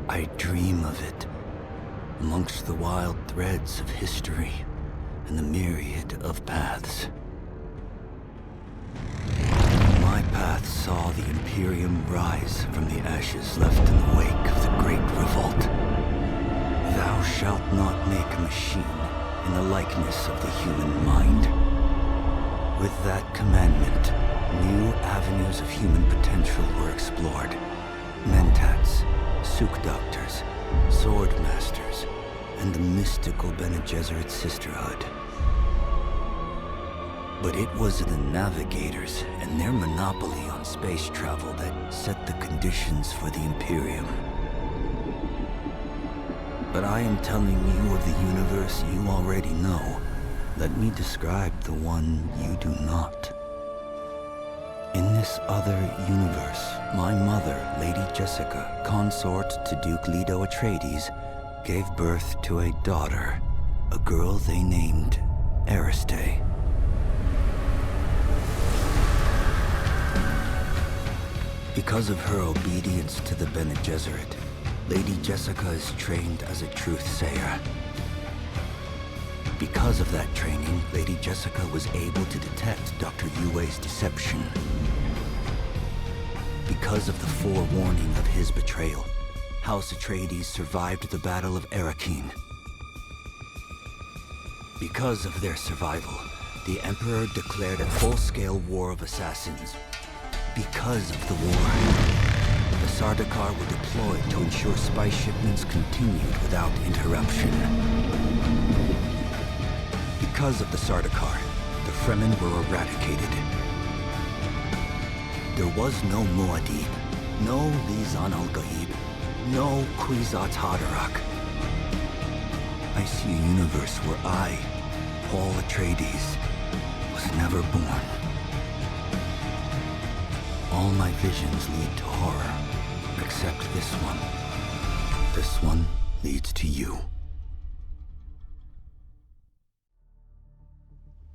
I dream of it, amongst the wild threads of history and the myriad of paths. My path saw the Imperium rise from the ashes left in the wake of the Great Revolt. Thou shalt not make a machine in the likeness of the human mind. With that commandment, new avenues of human potential were explored. Mentats, Suk Doctors, Sword Masters, and the mystical Bene Gesserit Sisterhood. But it was the Navigators and their monopoly on space travel that set the conditions for the Imperium. But I am telling you of the universe you already know. Let me describe the one you do not. In this other universe, my mother, Lady Jessica, consort to Duke Leto Atreides, gave birth to a daughter, a girl they named Ariste. Because of her obedience to the Bene Gesserit, Lady Jessica is trained as a truth-sayer. Because of that training, Lady Jessica was able to detect Dr. Yue's deception. Because of the forewarning of his betrayal, House Atreides survived the Battle of Arrakeen. Because of their survival, the Emperor declared a full-scale war of assassins. Because of the war, the Sardaukar were deployed to ensure spy shipments continued without interruption. Because of the Sardaukar, the Fremen were eradicated. There was no Muad'Dib, no Lisan al-Gaib, no Kwisatz Haderach. I see a universe where I, Paul Atreides, was never born. All my visions lead to horror, except this one. This one leads to you.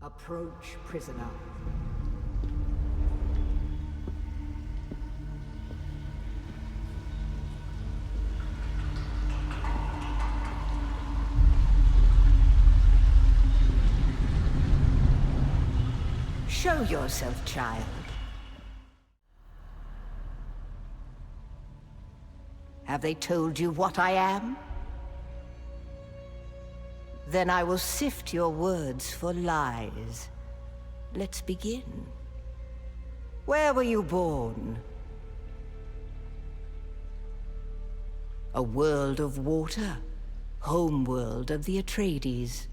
Approach, prisoner. Show yourself, child. Have they told you what I am? Then I will sift your words for lies. Let's begin. Where were you born? A world of water, homeworld of the Atreides.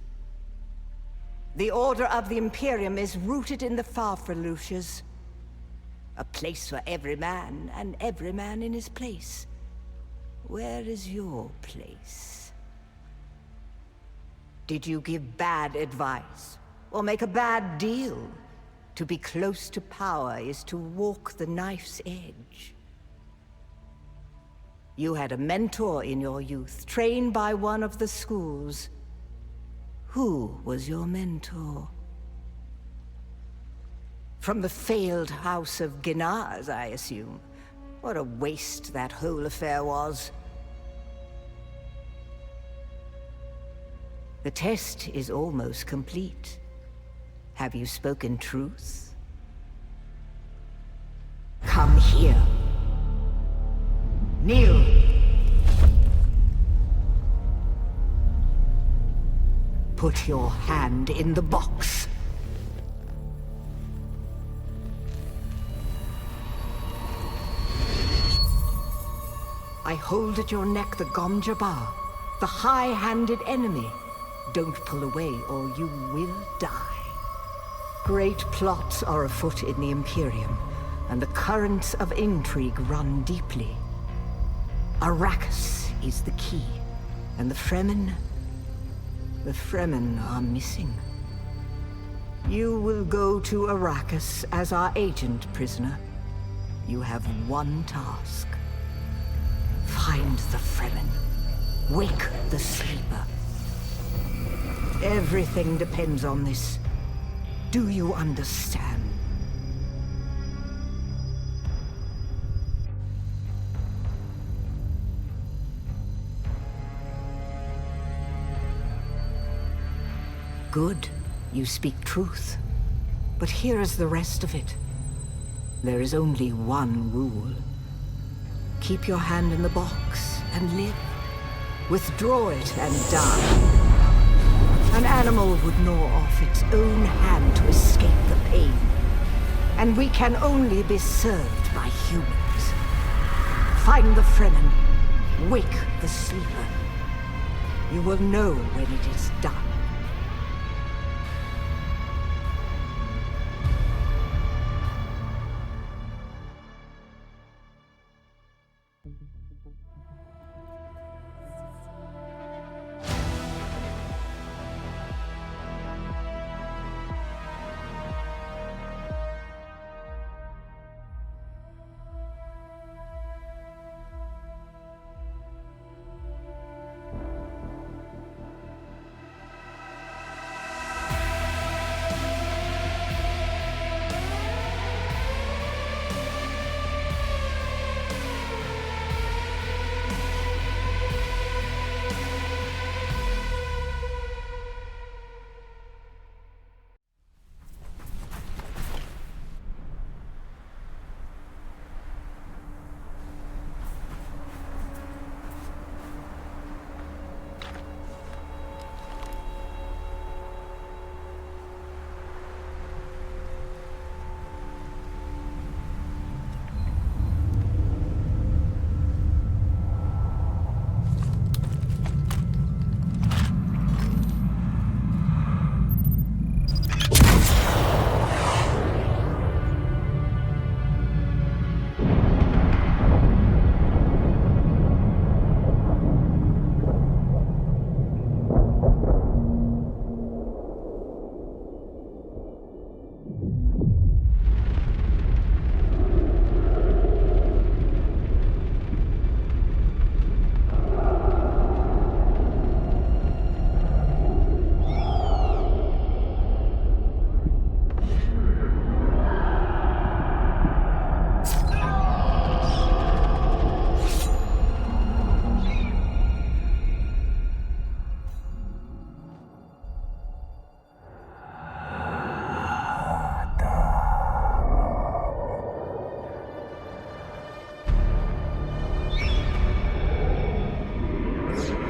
The Order of the Imperium is rooted in the Farfreluches. A place for every man, and every man in his place. Where is your place? Did you give bad advice, or make a bad deal? To be close to power is to walk the knife's edge. You had a mentor in your youth, trained by one of the schools. Who was your mentor? From the failed house of Ginaz, I assume. What a waste that whole affair was. The test is almost complete. Have you spoken truth? Come here. Kneel. Put your hand in the box. I hold at your neck the Gom Jabbar, the high-handed enemy. Don't pull away or you will die. Great plots are afoot in the Imperium, and the currents of intrigue run deeply. Arrakis is the key, and the Fremen are missing. You will go to Arrakis as our agent, prisoner. You have one task. Find the Fremen. Wake the sleeper. Everything depends on this. Do you understand? Good. You speak truth. But here is the rest of it. There is only one rule. Keep your hand in the box and live. Withdraw it and die. An animal would gnaw off its own hand to escape the pain. And we can only be served by humans. Find the Fremen. Wake the sleeper. You will know when it is done.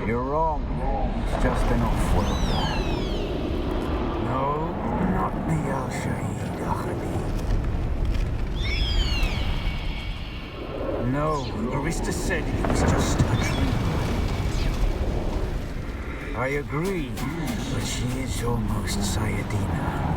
You're wrong. It's just an off-world. No, not the Al-Shahid Akhali. No, Arista said it was just a dream. I agree, but she is almost Sayadina.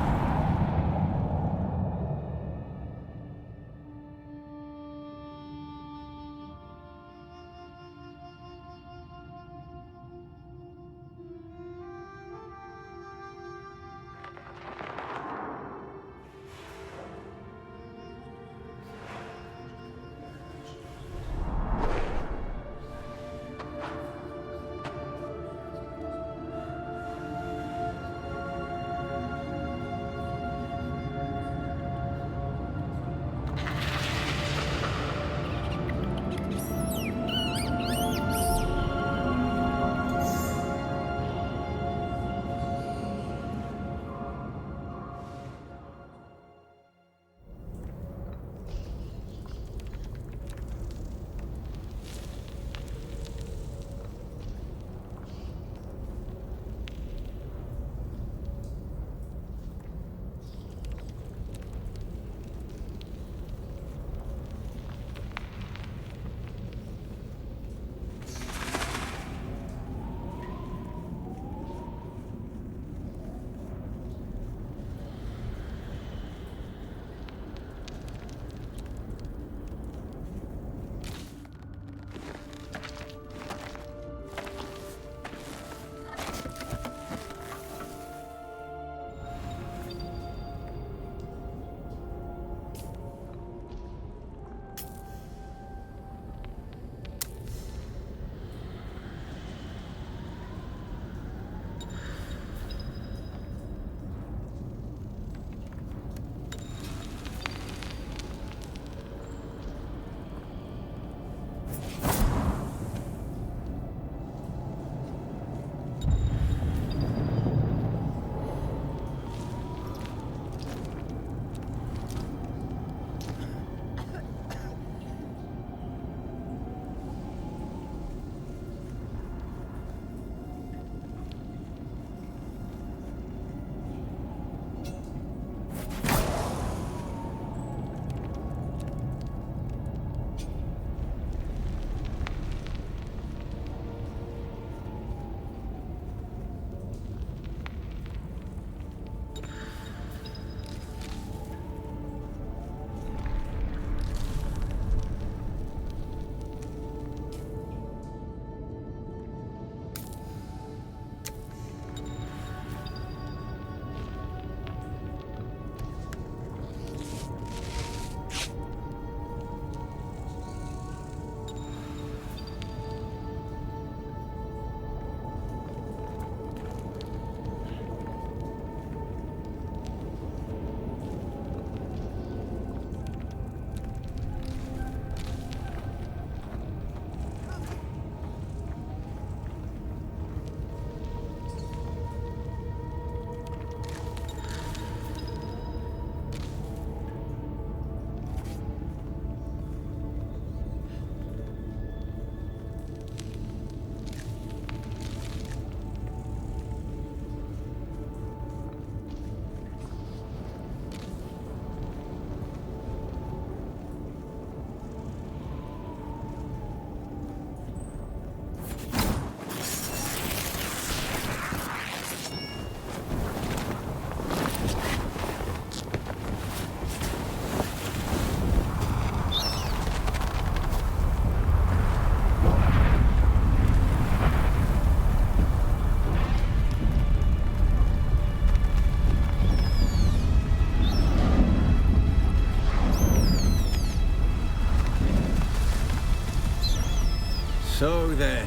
So then,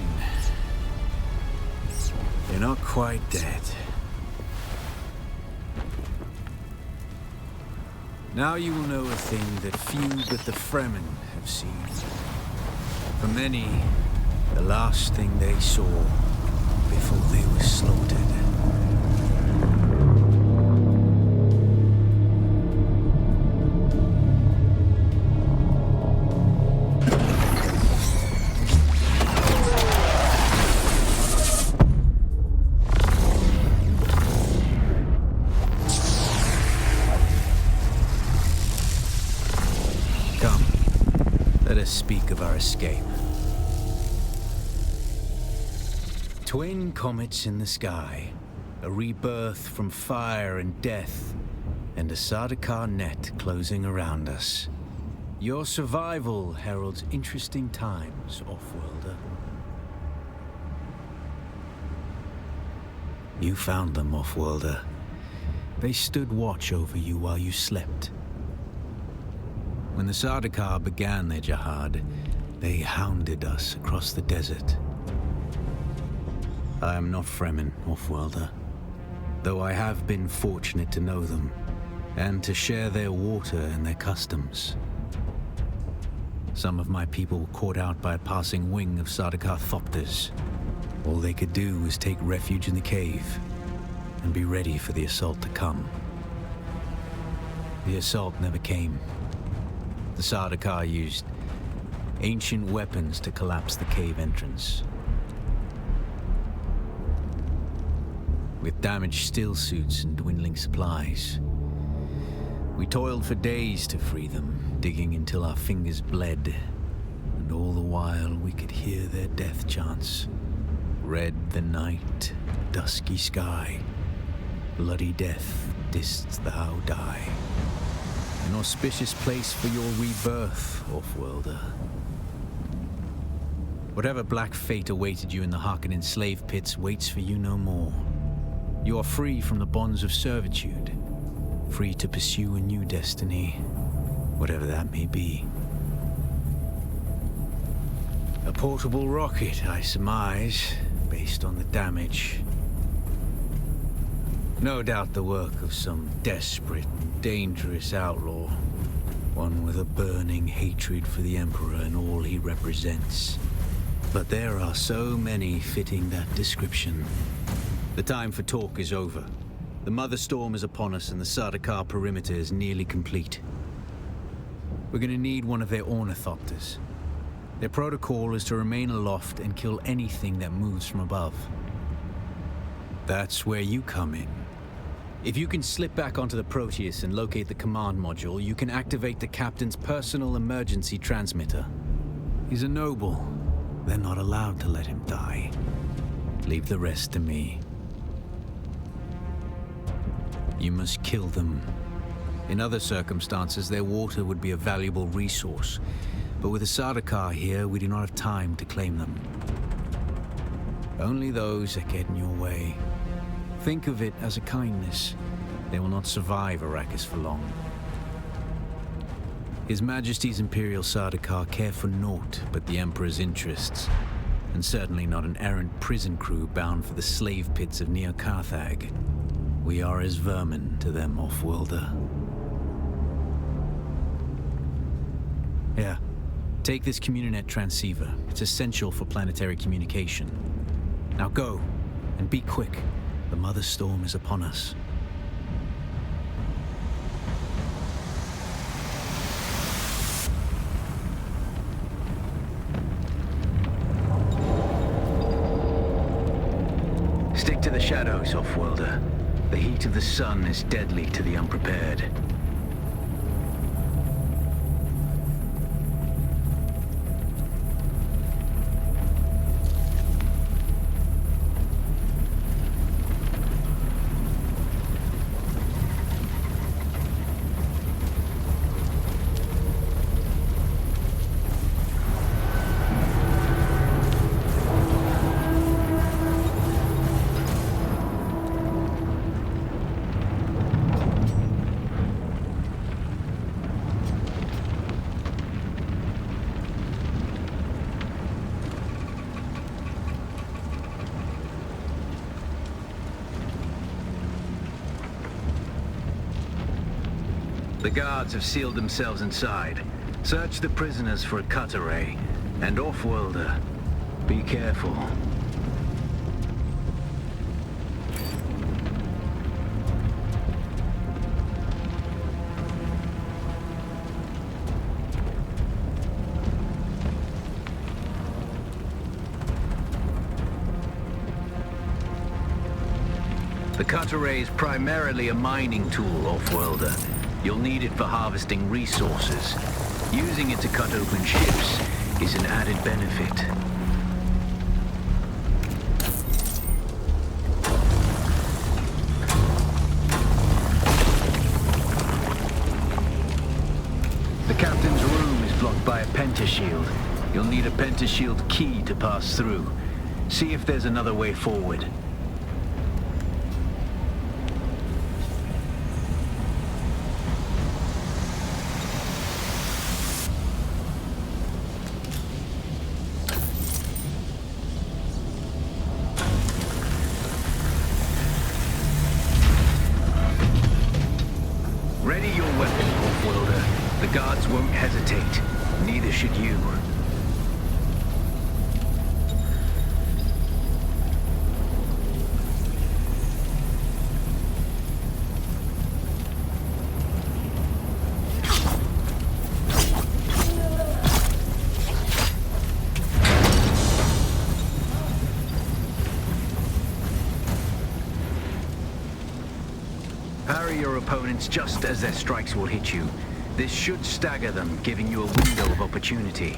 you're not quite dead. Now you will know a thing that few but the Fremen have seen. For many, the last thing they saw before they were slaughtered. Let us speak of our escape. Twin comets in the sky, a rebirth from fire and death, and a Sardaukar net closing around us. Your survival heralds interesting times, Offworlder. You found them, Offworlder. They stood watch over you while you slept. When the Sardaukar began their jihad, they hounded us across the desert. I am not Fremen, Offworlder, though I have been fortunate to know them, and to share their water and their customs. Some of my people were caught out by a passing wing of Sardaukar thopters. All they could do was take refuge in the cave, and be ready for the assault to come. The assault never came. The Sardaukar used ancient weapons to collapse the cave entrance. With damaged still suits and dwindling supplies, we toiled for days to free them, digging until our fingers bled, and all the while we could hear their death chants. Red the night, dusky sky, bloody death didst thou die. An auspicious place for your rebirth, Offworlder. Whatever black fate awaited you in the Harkonnen slave pits waits for you no more. You are free from the bonds of servitude, free to pursue a new destiny, whatever that may be. A portable rocket, I surmise, based on the damage. No doubt the work of some desperate and dangerous outlaw, one with a burning hatred for the Emperor and all he represents. But there are so many fitting that description. The time for talk is over. The Mother Storm is upon us and the Sardaukar perimeter is nearly complete. We're gonna need one of their ornithopters. Their protocol is to remain aloft and kill anything that moves from above. That's where you come in. If you can slip back onto the Proteus and locate the command module, you can activate the captain's personal emergency transmitter. He's a noble. They're not allowed to let him die. Leave the rest to me. You must kill them. In other circumstances, their water would be a valuable resource. But with the Sardaukar here, we do not have time to claim them. Only those that get in your way. Think of it as a kindness. They will not survive Arrakis for long. His Majesty's Imperial Sardaukar care for naught but the Emperor's interests, and certainly not an errant prison crew bound for the slave pits of Neo Carthag. We are as vermin to them, Offworlder. Here, take this Communinet transceiver. It's essential for planetary communication. Now go, and be quick. The Mother Storm is upon us. Stick to the shadows, Offworlder. The heat of the sun is deadly to the unprepared. The guards have sealed themselves inside. Search the prisoners for a cut array. And off-worlder, be careful. The cut array is primarily a mining tool, off-worlder. You'll need it for harvesting resources. Using it to cut open ships is an added benefit. The captain's room is blocked by a pentashield. You'll need a pentashield key to pass through. See if there's another way forward. Ready your weapon, off-worlder. The guards won't hesitate. Neither should you. Parry your opponents just as their strikes will hit you. This should stagger them, giving you a window of opportunity.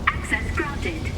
Access granted.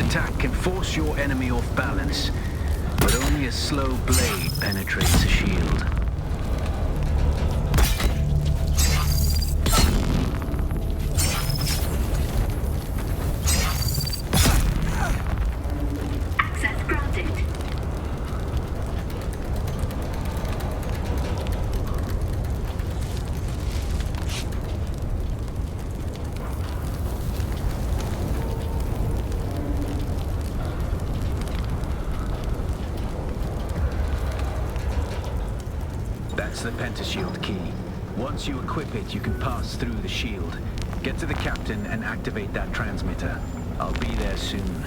Attack can force your enemy off balance, but only a slow blade penetrates a shield. Access granted. That's the pentashield key. Once you equip it, you can pass through the shield. Get to the captain and activate that transmitter. I'll be there soon.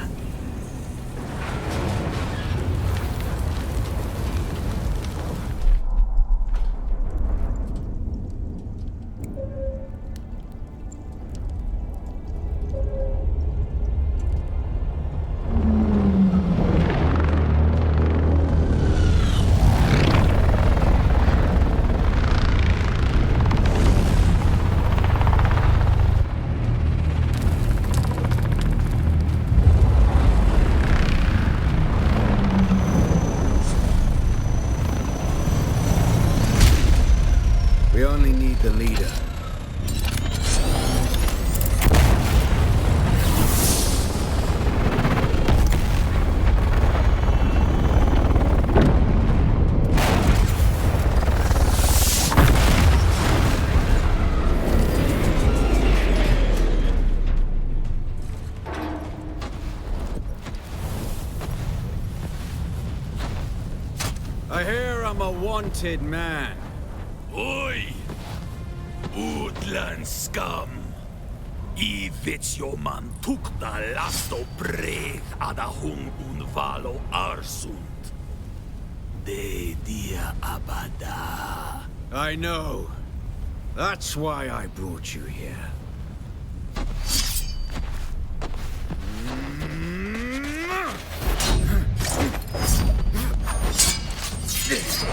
We only need the leader. I hear I'm a wanted man. Oi! Woodland scum! I Vetsjoman tukta lasto breg adahung unvalo arsund. De dia abada. I know. That's why I brought you here. Stitch.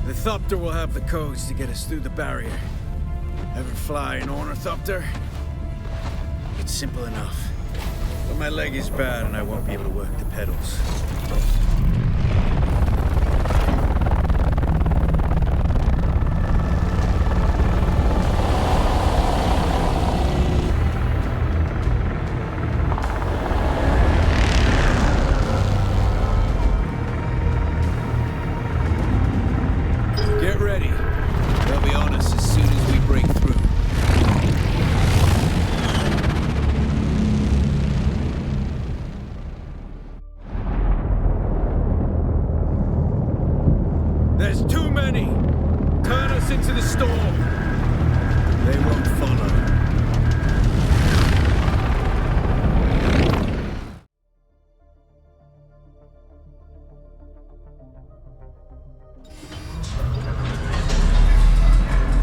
The Thopter will have the codes to get us through the barrier. Ever fly an Ornithopter? It's simple enough. But my leg is bad and I won't be able to work the pedals. Get ready. They'll be on us as soon as we break through. There's too many! Turn us into the storm! They won't follow.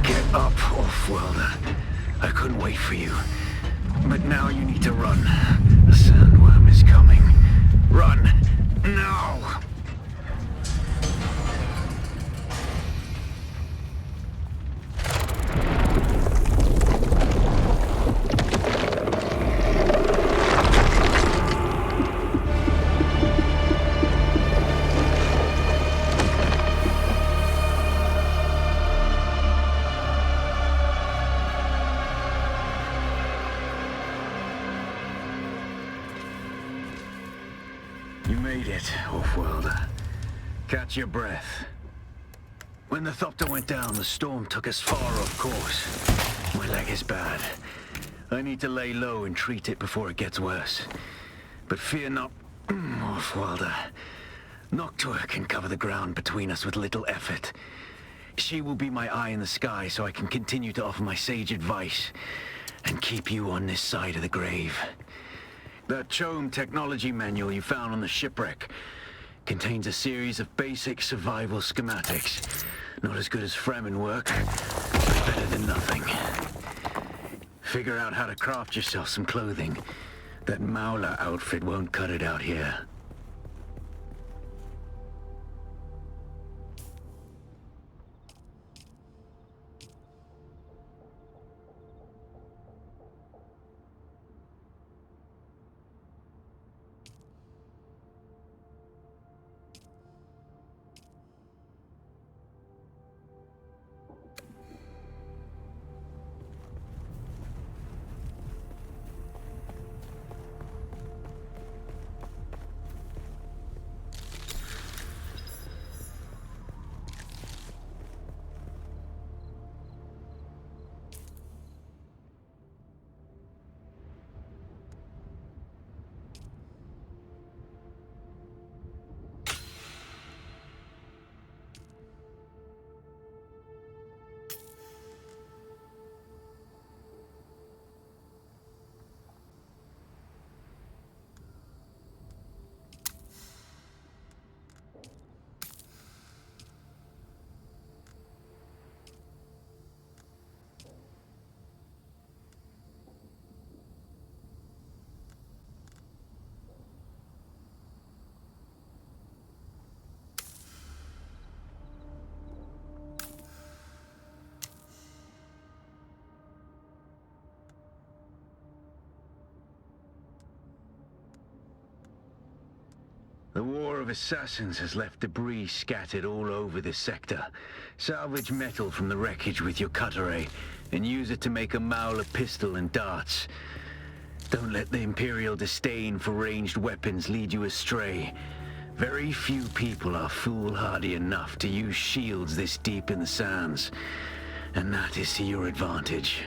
Get up, Off-Worlder. I couldn't wait for you. But now you need to run. The sandworm is coming. Run! Now! You made it, Off-Worlder. Catch your breath. When the Thopter went down, the storm took us far off course. My leg is bad. I need to lay low and treat it before it gets worse. But fear not, Off-Worlder. Noctua can cover the ground between us with little effort. She will be my eye in the sky so I can continue to offer my sage advice and keep you on this side of the grave. That CHOAM technology manual you found on the shipwreck contains a series of basic survival schematics. Not as good as Fremen work, but better than nothing. Figure out how to craft yourself some clothing. That Maula outfit won't cut it out here. The War of Assassins has left debris scattered all over this sector. Salvage metal from the wreckage with your cutter, and use it to make a Mauler pistol and darts. Don't let the Imperial disdain for ranged weapons lead you astray. Very few people are foolhardy enough to use shields this deep in the sands, and that is to your advantage.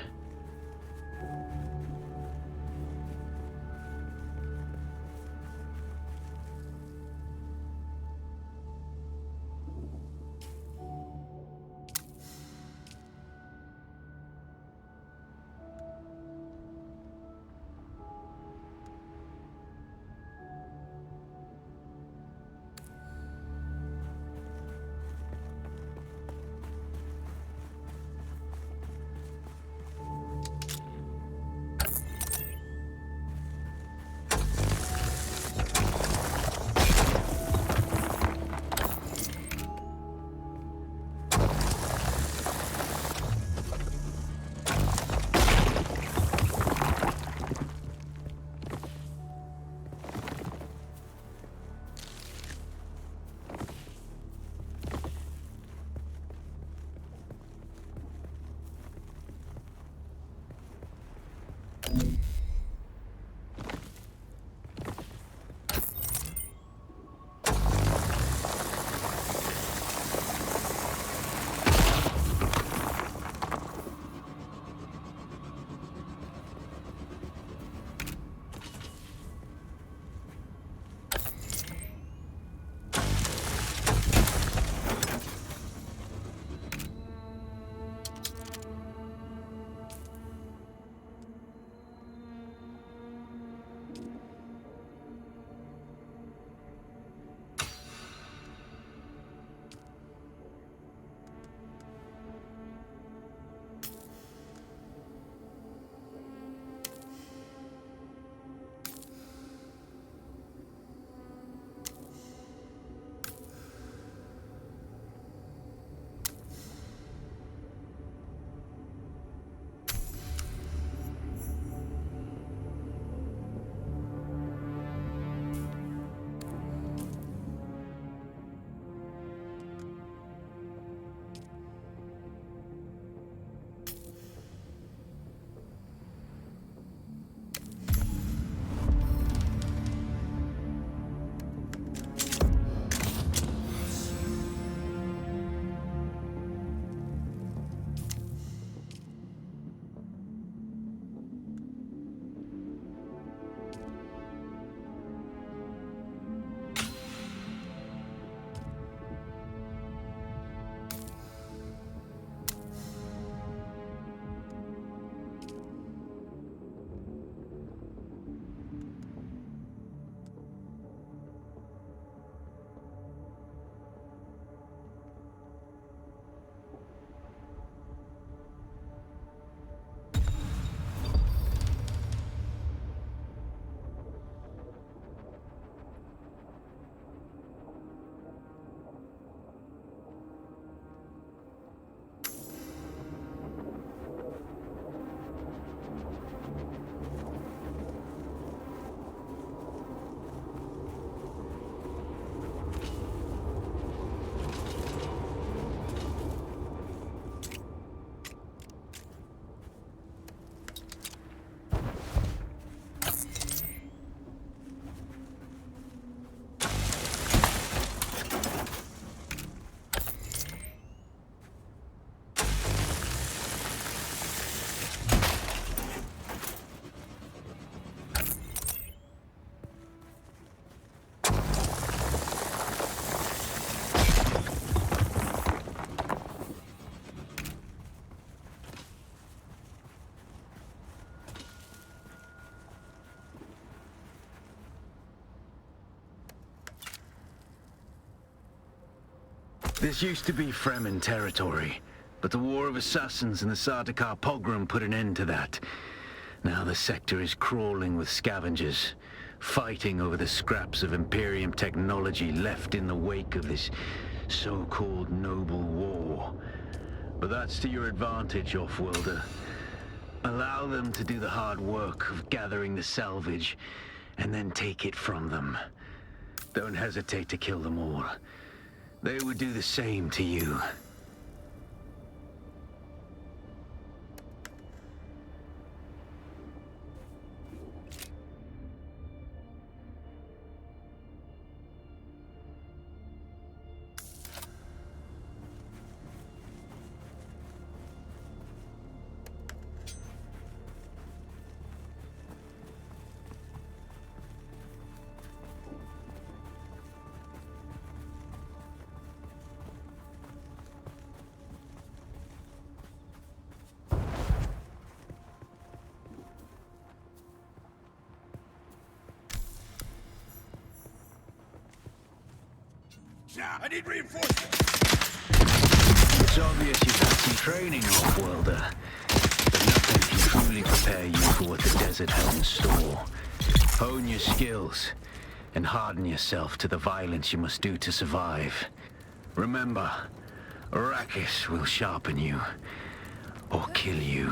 This used to be Fremen territory, but the War of Assassins and the Sardaukar pogrom put an end to that. Now the sector is crawling with scavengers, fighting over the scraps of Imperium technology left in the wake of this so-called noble war. But that's to your advantage, Offworlder. Allow them to do the hard work of gathering the salvage, and then take it from them. Don't hesitate to kill them all. They would do the same to you. I need reinforcements! It's obvious you've had some training, off-worlder. But nothing can truly prepare you for what the desert held in store. Hone your skills, and harden yourself to the violence you must do to survive. Remember, Arrakis will sharpen you, or kill you.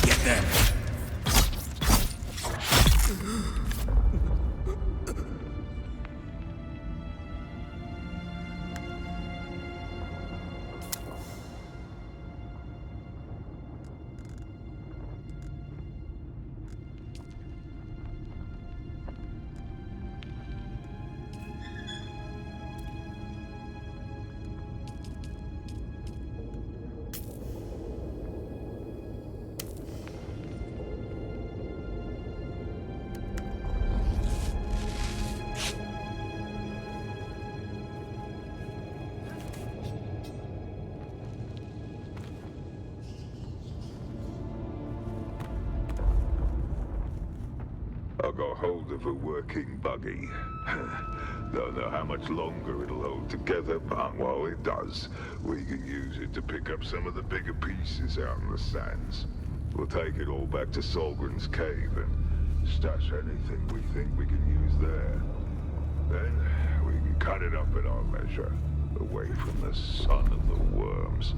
Get them! I got hold of a working buggy. Don't know how much longer it'll hold together, but while it does, we can use it to pick up some of the bigger pieces out in the sands. We'll take it all back to Solgren's cave and stash anything we think we can use there. Then we can cut it up at our leisure, away from the sun and the worms.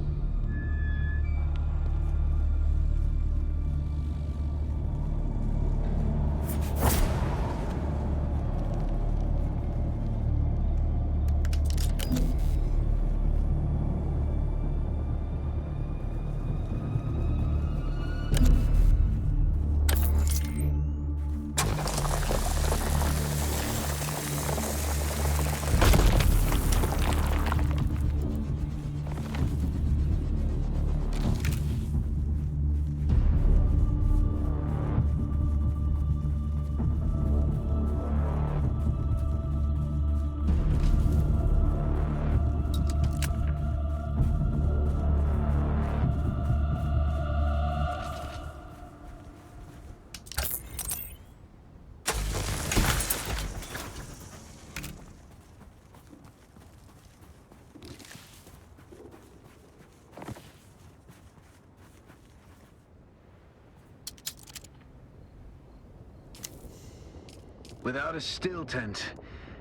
Without a still tent,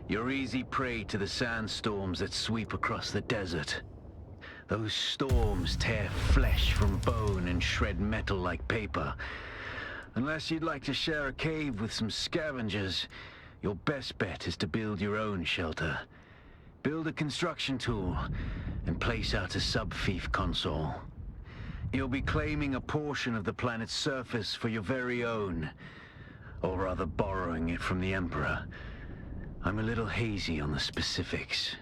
you're easy prey to the sandstorms that sweep across the desert. Those storms tear flesh from bone and shred metal like paper. Unless you'd like to share a cave with some scavengers, your best bet is to build your own shelter. Build a construction tool and place out a sub-fief console. You'll be claiming a portion of the planet's surface for your very own. Or rather borrowing it from the Emperor. I'm a little hazy on the specifics.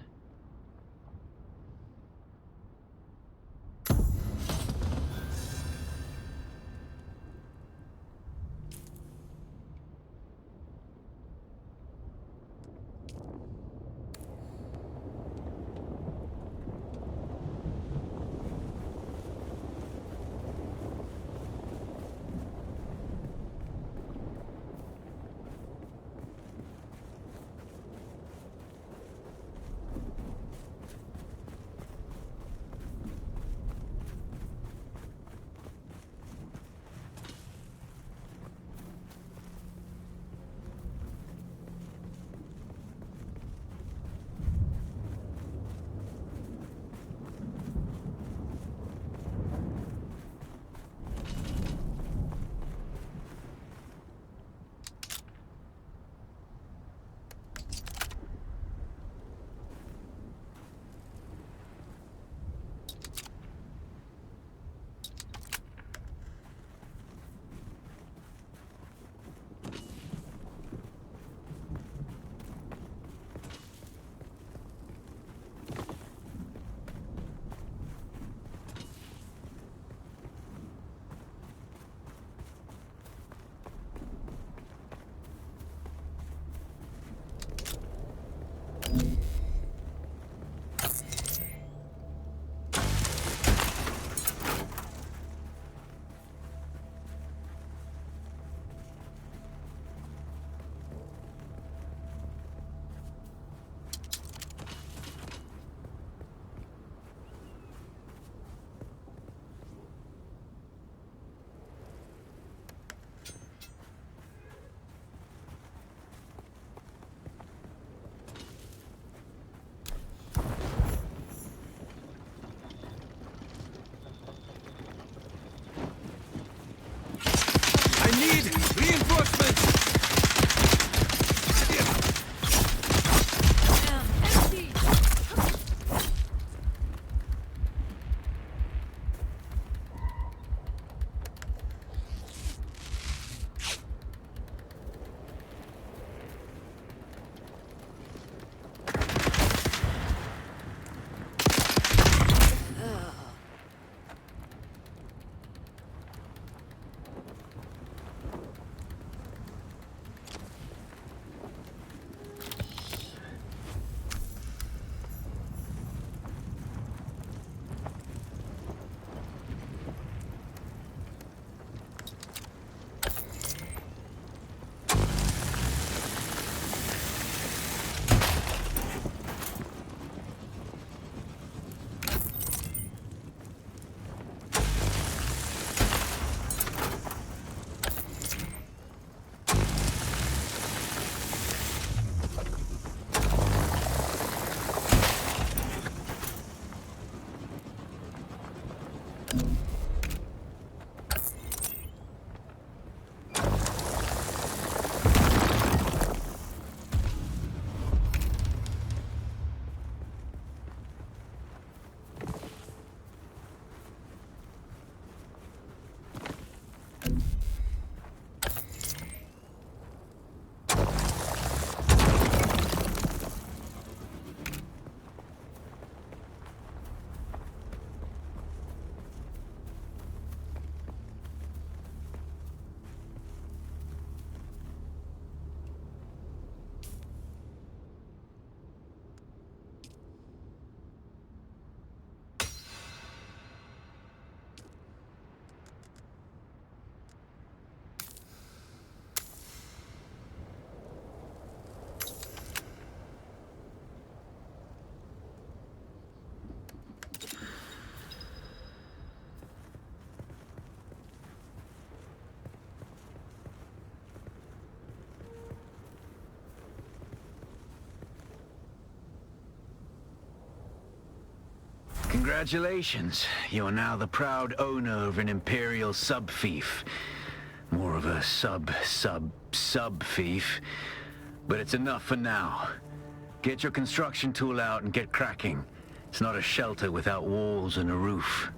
Reinforcements! Congratulations. You're now the proud owner of an Imperial sub-fief. More of a sub-fief. But it's enough for now. Get your construction tool out and get cracking. It's not a shelter without walls and a roof.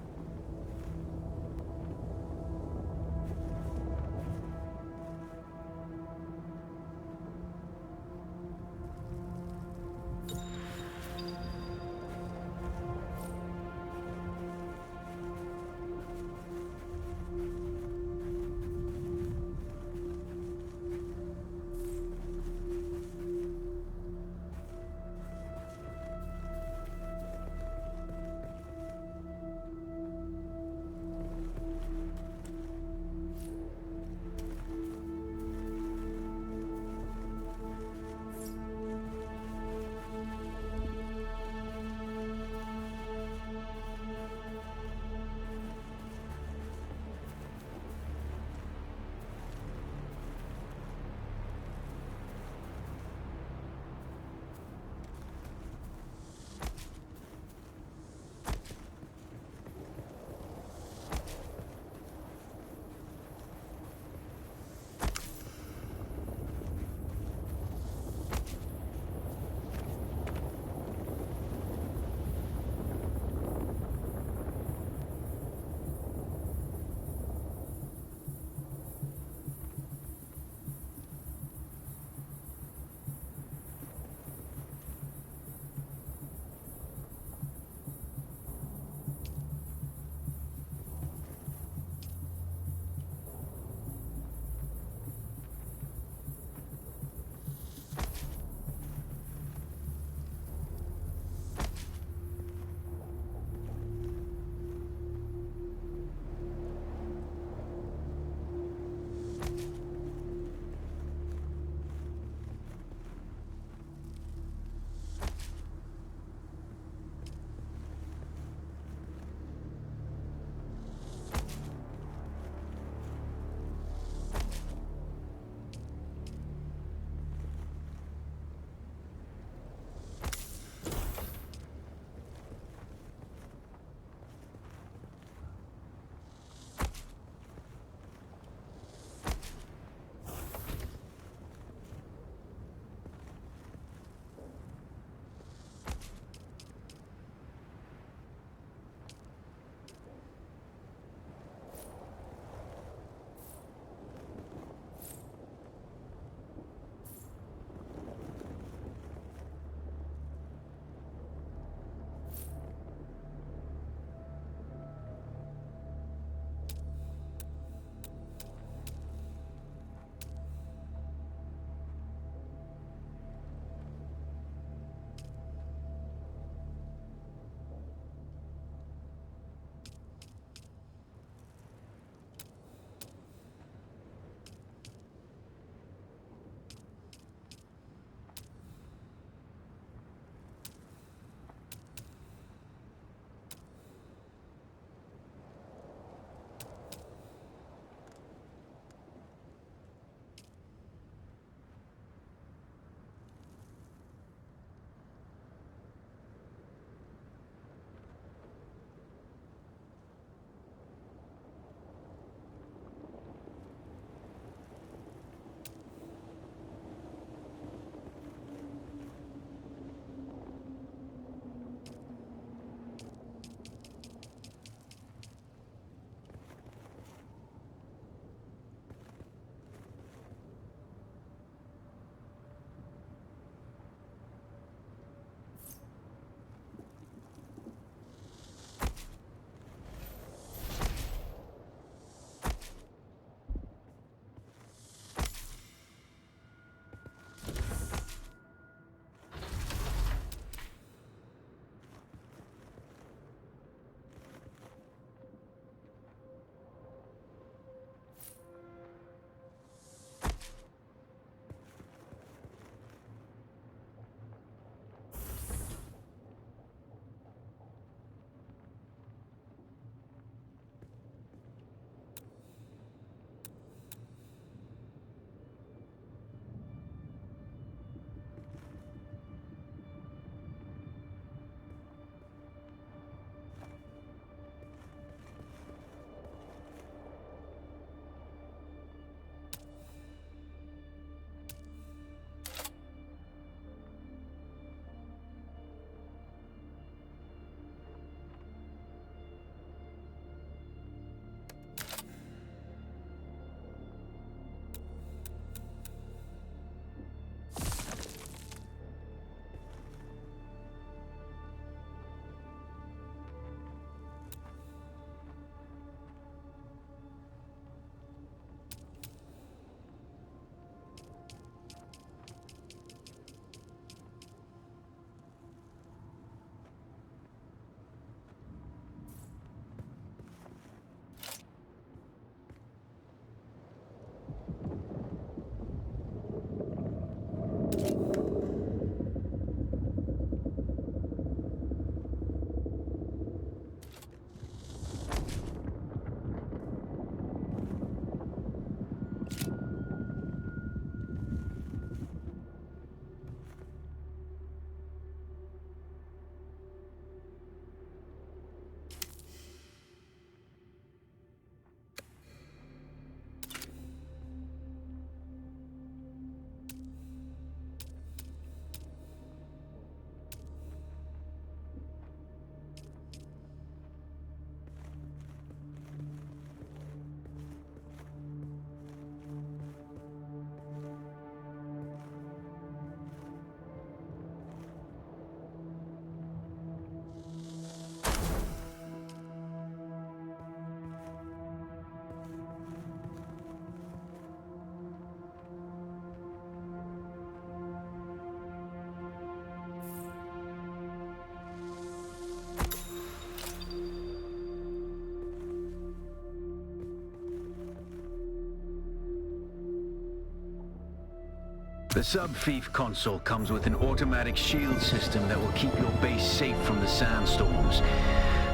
The sub-thief console comes with an automatic shield system that will keep your base safe from the sandstorms.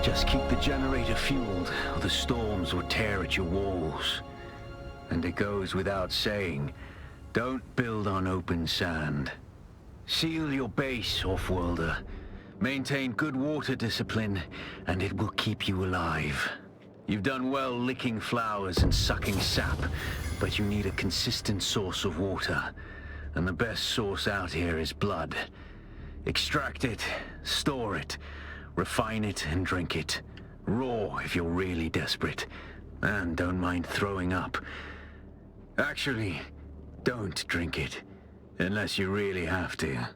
Just keep the generator fueled, or the storms will tear at your walls. And it goes without saying, don't build on open sand. Seal your base, Offworlder. Maintain good water discipline, and it will keep you alive. You've done well licking flowers and sucking sap, but you need a consistent source of water. And the best source out here is blood. Extract it, store it, refine it, and drink it. Raw if you're really desperate. And don't mind throwing up. Actually, don't drink it, unless you really have to.